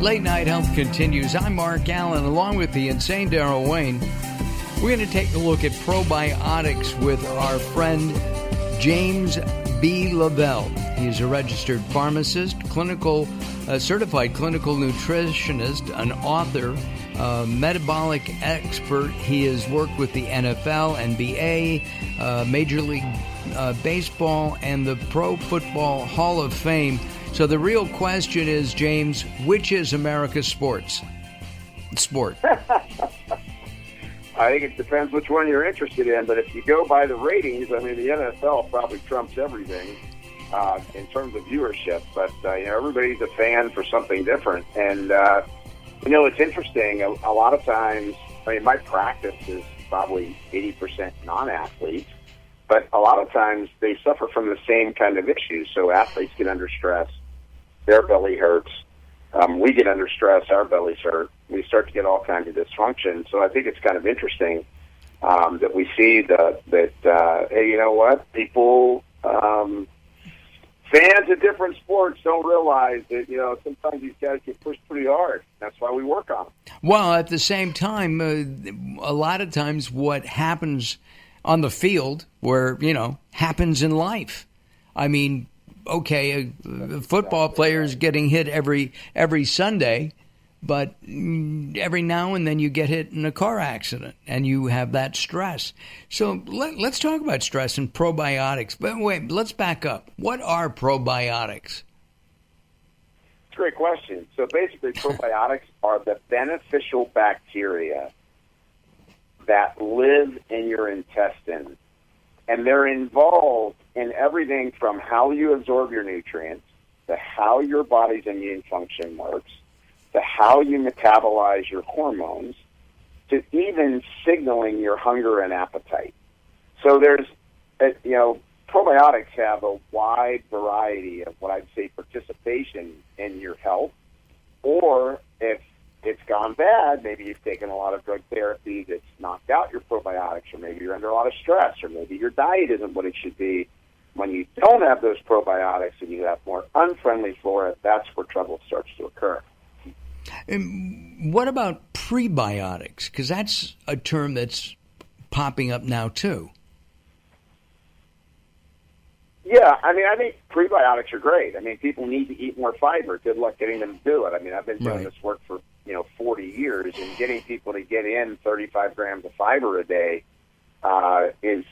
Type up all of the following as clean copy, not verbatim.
Late Night Health continues. I'm Mark Allen, along with the insane Darryl Wayne. We're going to take a look at probiotics with our friend James B. LaValle. He's a registered pharmacist, certified clinical nutritionist, an author, metabolic expert. He has worked with the NFL, NBA, Major League Baseball, and the Pro Football Hall of Fame. So the real question is, James, which is America's sport? I think it depends which one you're interested in, but if you go by the ratings, I mean, the NFL probably trumps everything in terms of viewership, but everybody's a fan for something different. And, it's interesting. A lot of times, I mean, my practice is probably 80% non-athletes, but a lot of times they suffer from the same kind of issues. So athletes get under stress, their belly hurts. We get under stress, our bellies hurt. We start to get all kinds of dysfunction. So I think it's kind of interesting that we see that hey, you know what? People, fans of different sports don't realize that, sometimes these guys get pushed pretty hard. That's why we work on them. Well, at the same time, a lot of times what happens on the field where, happens in life. I mean, okay, a football player is getting hit every Sunday, but every now and then you get hit in a car accident and you have that stress. So let's talk about stress and probiotics. But wait, let's back up. What are probiotics? It's a great question. So basically, probiotics are the beneficial bacteria that live in your intestine, and they're involved in everything from how you absorb your nutrients to how your body's immune function works to how you metabolize your hormones to even signaling your hunger and appetite. So there's, probiotics have a wide variety of what I'd say participation in your health, or if it's gone bad, maybe you've taken a lot of drug therapy that's knocked out your probiotics, or maybe you're under a lot of stress, or maybe your diet isn't what it should be. When you don't have those probiotics and you have more unfriendly flora, that's where trouble starts to occur. And what about prebiotics? Because that's a term that's popping up now, too. Yeah, I think prebiotics are great. I mean, people need to eat more fiber. Good luck getting them to do it. I mean, I've been doing this work for 40 years, and getting people to get in 35 grams of fiber a day is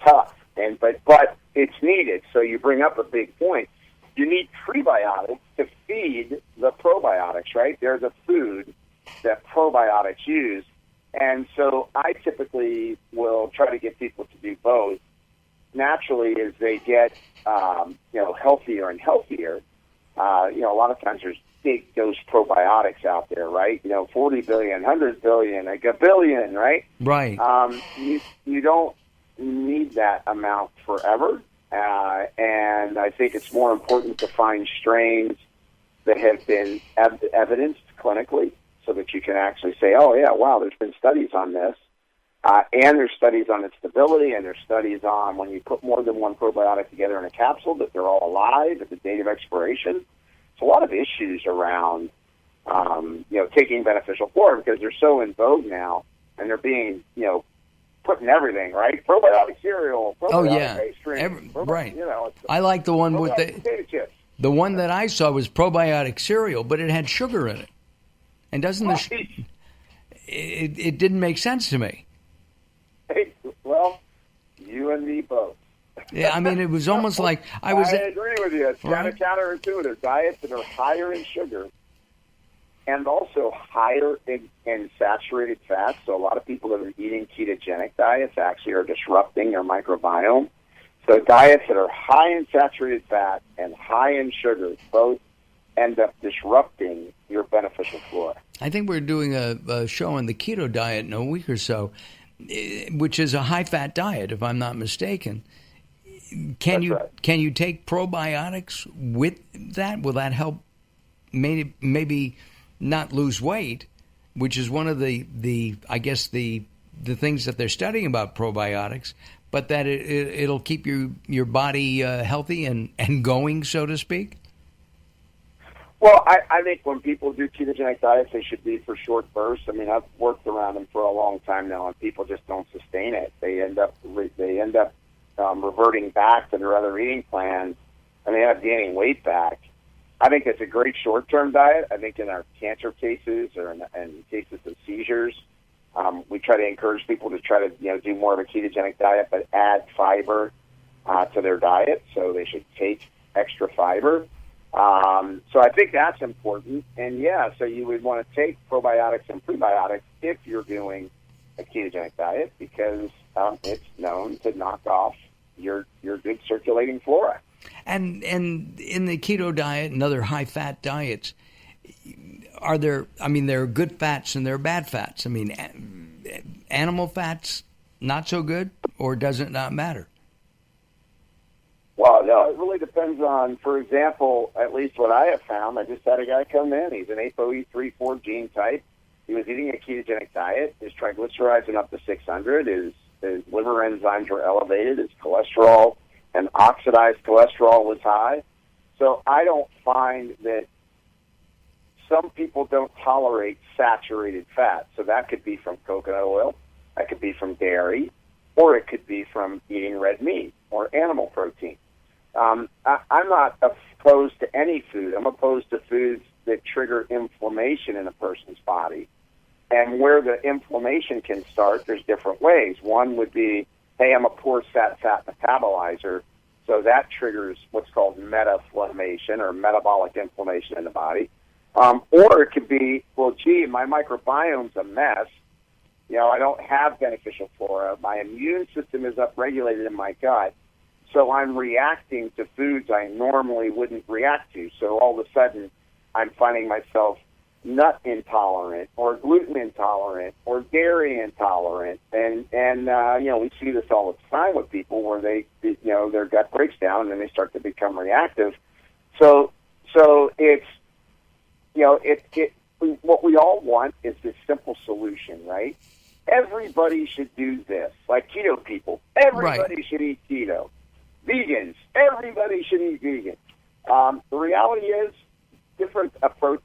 tough. But it's needed. So you bring up a big point. You need prebiotics to feed the probiotics, right? They're the food that probiotics use, and so I typically will try to get people to do both. Naturally, as they get healthier and healthier, a lot of times there's big dose probiotics out there, right? 40 billion, 100 billion, like a billion, right? Right. You don't need that amount forever, and I think it's more important to find strains that have been evidenced clinically so that you can actually say, oh, yeah, wow, there's been studies on this. And there's studies on its stability, and there's studies on when you put more than one probiotic together in a capsule that they're all alive at the date of expiration. It's a lot of issues around, taking beneficial flora because they're so in vogue now, and they're being, put in everything, right? Probiotic cereal, probiotic ice cream. Right. I like the one with potato chips. The one that I saw was probiotic cereal, but it had sugar in it. And it didn't make sense to me. Hey, well, you and me both. Yeah, I mean, it was almost like I agree with you. It's kind of counterintuitive. Diets that are higher in sugar and also higher in saturated fats. So a lot of people that are eating ketogenic diets actually are disrupting their microbiome. So diets that are high in saturated fat and high in sugar both end up disrupting your beneficial flora. I think we're doing a show on the keto diet in a week or so, which is a high-fat diet, if I'm not mistaken. Can you take probiotics with that? Will that help maybe not lose weight, which is one of the things that they're studying about probiotics, but that it'll keep your body healthy and going, so to speak? Well, I think when people do ketogenic diets, they should be for short bursts. I mean, I've worked around them for a long time now, and people just don't sustain it. They end up reverting back to their other eating plans, and they end up gaining weight back. I think it's a great short-term diet. I think in our cancer cases or in cases of seizures, we try to encourage people to try to do more of a ketogenic diet, but add fiber to their diet. So they should take extra fiber. So I think that's important. And yeah, so you would want to take probiotics and prebiotics if you're doing a ketogenic diet because it's known to knock off your good circulating flora. And in the keto diet and other high-fat diets, there are good fats and there are bad fats. I mean, animal fats, not so good, or does it not matter? Well, no, it really depends on, for example, at least what I have found. I just had a guy come in. He's an ApoE3/4 gene type. He was eating a ketogenic diet. His triglycerides went up to 600. His liver enzymes were elevated. His cholesterol and oxidized cholesterol was high. So I don't find that some people don't tolerate saturated fat. So that could be from coconut oil, that could be from dairy, or it could be from eating red meat or animal protein. I'm not opposed to any food. I'm opposed to foods that trigger inflammation in a person's body. And where the inflammation can start, there's different ways. One would be, hey, I'm a poor fat metabolizer, so that triggers what's called metaflammation or metabolic inflammation in the body. Or it could be, well, gee, my microbiome's a mess. I don't have beneficial flora. My immune system is upregulated in my gut, so I'm reacting to foods I normally wouldn't react to. So all of a sudden, I'm finding myself nut intolerant or gluten intolerant or dairy intolerant. And we see this all the time with people where their gut breaks down and then they start to become reactive. So it's, what we all want is this simple solution, right? Everybody should do this. Like keto people, everybody should eat keto. Vegans, everybody should eat vegan. The reality is, different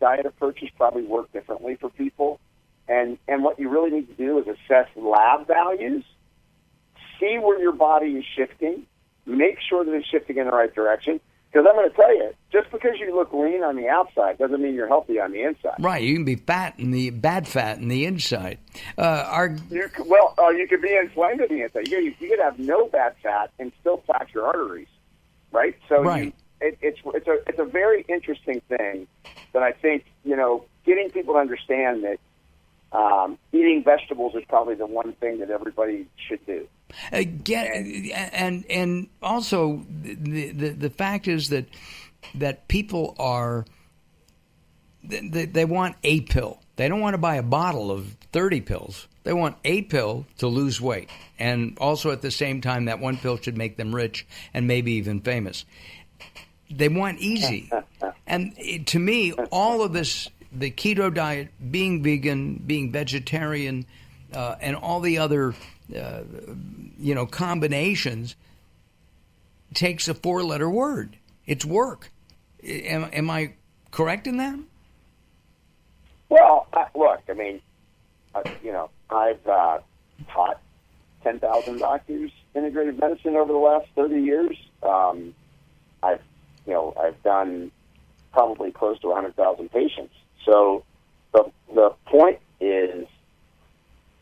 diet approaches probably work differently for people. And what you really need to do is assess lab values, see where your body is shifting, make sure that it's shifting in the right direction. Because I'm going to tell you, just because you look lean on the outside doesn't mean you're healthy on the inside. Right, you can be bad fat in the inside. You could be inflamed on the inside. You could have no bad fat and still plaque your arteries, right? So right. It's a very interesting thing that I think, getting people to understand that eating vegetables is probably the one thing that everybody should do. And also the fact is that people are they want a pill. They don't want to buy a bottle of 30 pills. They want a pill to lose weight, and also at the same time that one pill should make them rich and maybe even famous. They want easy. And to me, all of this, the keto diet, being vegan, being vegetarian, and all the other combinations takes a 4-letter word. It's work. Am I correct in that? Well, look, I've taught 10,000 doctors integrative medicine over the last 30 years. I've done probably close to 100,000 patients. So the point is,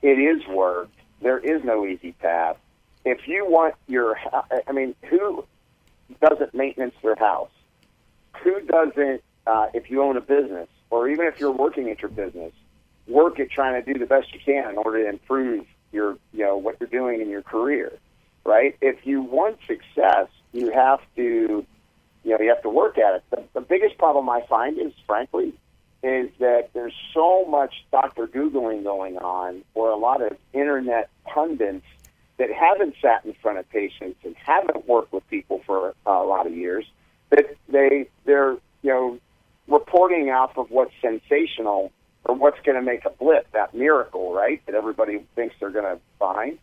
it is work. There is no easy path. If you want who doesn't maintenance their house? Who doesn't, if you own a business, or even if you're working at your business, work at trying to do the best you can in order to improve your, what you're doing in your career, right? If you want success, you have to, you have to work at it. The biggest problem I find is, frankly, is that there's so much Dr. Googling going on, or a lot of internet pundits that haven't sat in front of patients and haven't worked with people for a lot of years, that they're reporting off of what's sensational or what's going to make a blip, that miracle, right, that everybody thinks they're going to find,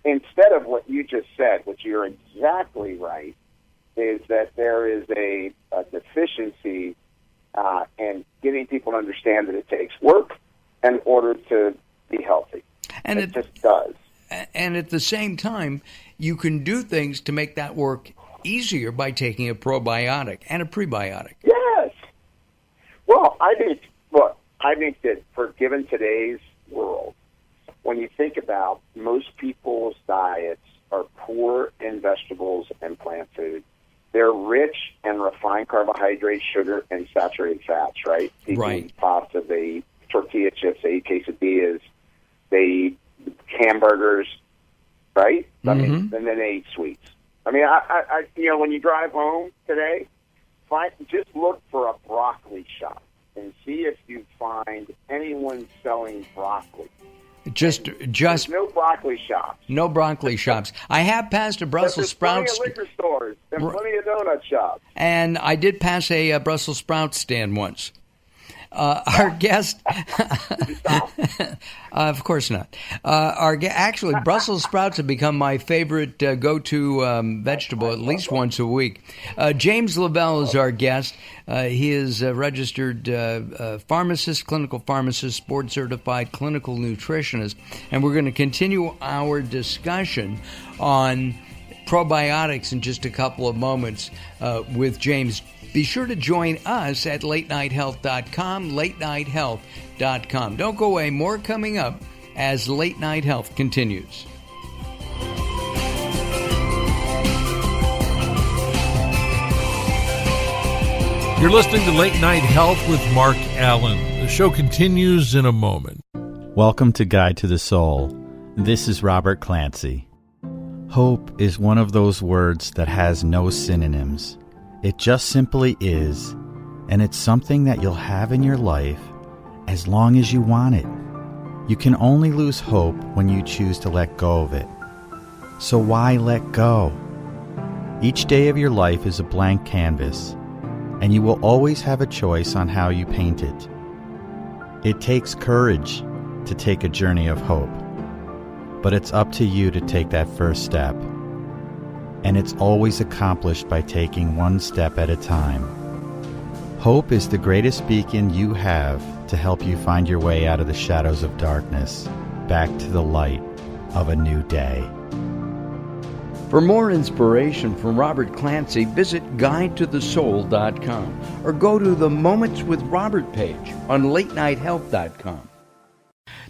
instead of what you just said, which you're exactly right, is that there is a deficiency and getting people to understand that it takes work in order to be healthy. And it just does. And at the same time, you can do things to make that work easier by taking a probiotic and a prebiotic. Yes. Well, I think that given today's world, when you think about most people's diets are poor in vegetables and plant food. They're rich in refined carbohydrates, sugar, and saturated fats, right? People eat pasta, they eat tortilla chips, they eat quesadillas, they eat hamburgers, right? I mean, and then they eat sweets. I mean, I when you drive home today, just look for a broccoli shop and see if you find anyone selling broccoli. Just no broccoli shops. No broccoli shops. I have passed a Brussels sprouts. Plenty of liquor stores and plenty of donut shops. And I did pass a Brussels sprout stand once. Our guest, of course not. Actually, Brussels sprouts have become my favorite go-to vegetable at least once a week. James LaValle is our guest. He is a registered pharmacist, clinical pharmacist, board-certified clinical nutritionist, and we're going to continue our discussion on probiotics in just a couple of moments with James. Be sure to join us at latenighthealth.com, latenighthealth.com. Don't go away. More coming up as Late Night Health continues. You're listening to Late Night Health with Mark Allen. The show continues in a moment. Welcome to Guide to the Soul. This is Robert Clancy. Hope is one of those words that has no synonyms. It just simply is, and it's something that you'll have in your life as long as you want it. You can only lose hope when you choose to let go of it. So why let go? Each day of your life is a blank canvas, and you will always have a choice on how you paint it. It takes courage to take a journey of hope, but it's up to you to take that first step. And it's always accomplished by taking one step at a time. Hope is the greatest beacon you have to help you find your way out of the shadows of darkness, back to the light of a new day. For more inspiration from Robert Clancy, visit guidetothesoul.com or go to the Moments with Robert page on latenighthealth.com.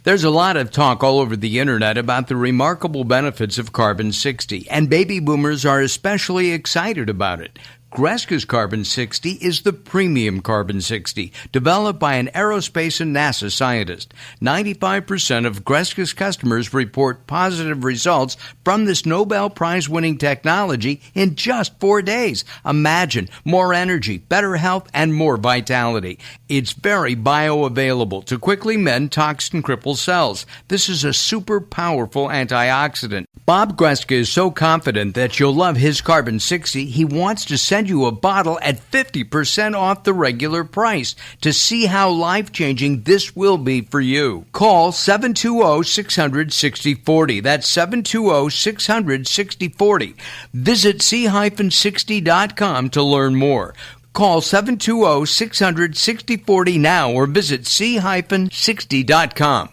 There's a lot of talk all over the internet about the remarkable benefits of Carbon-60, and baby boomers are especially excited about it. Greska's Carbon-60 is the premium Carbon-60, developed by an aerospace and NASA scientist. 95% of Greska's customers report positive results from this Nobel Prize-winning technology in just 4 days. Imagine more energy, better health, and more vitality. It's very bioavailable to quickly mend toxin-crippled cells. This is a super powerful antioxidant. Bob Greska is so confident that you'll love his Carbon-60, he wants to send you a bottle at 50% off the regular price to see how life-changing this will be for you. Call 720-600-6040. That's 720-600-6040. Visit c-60.com to learn more. Call 720-600-6040 now or visit c-60.com.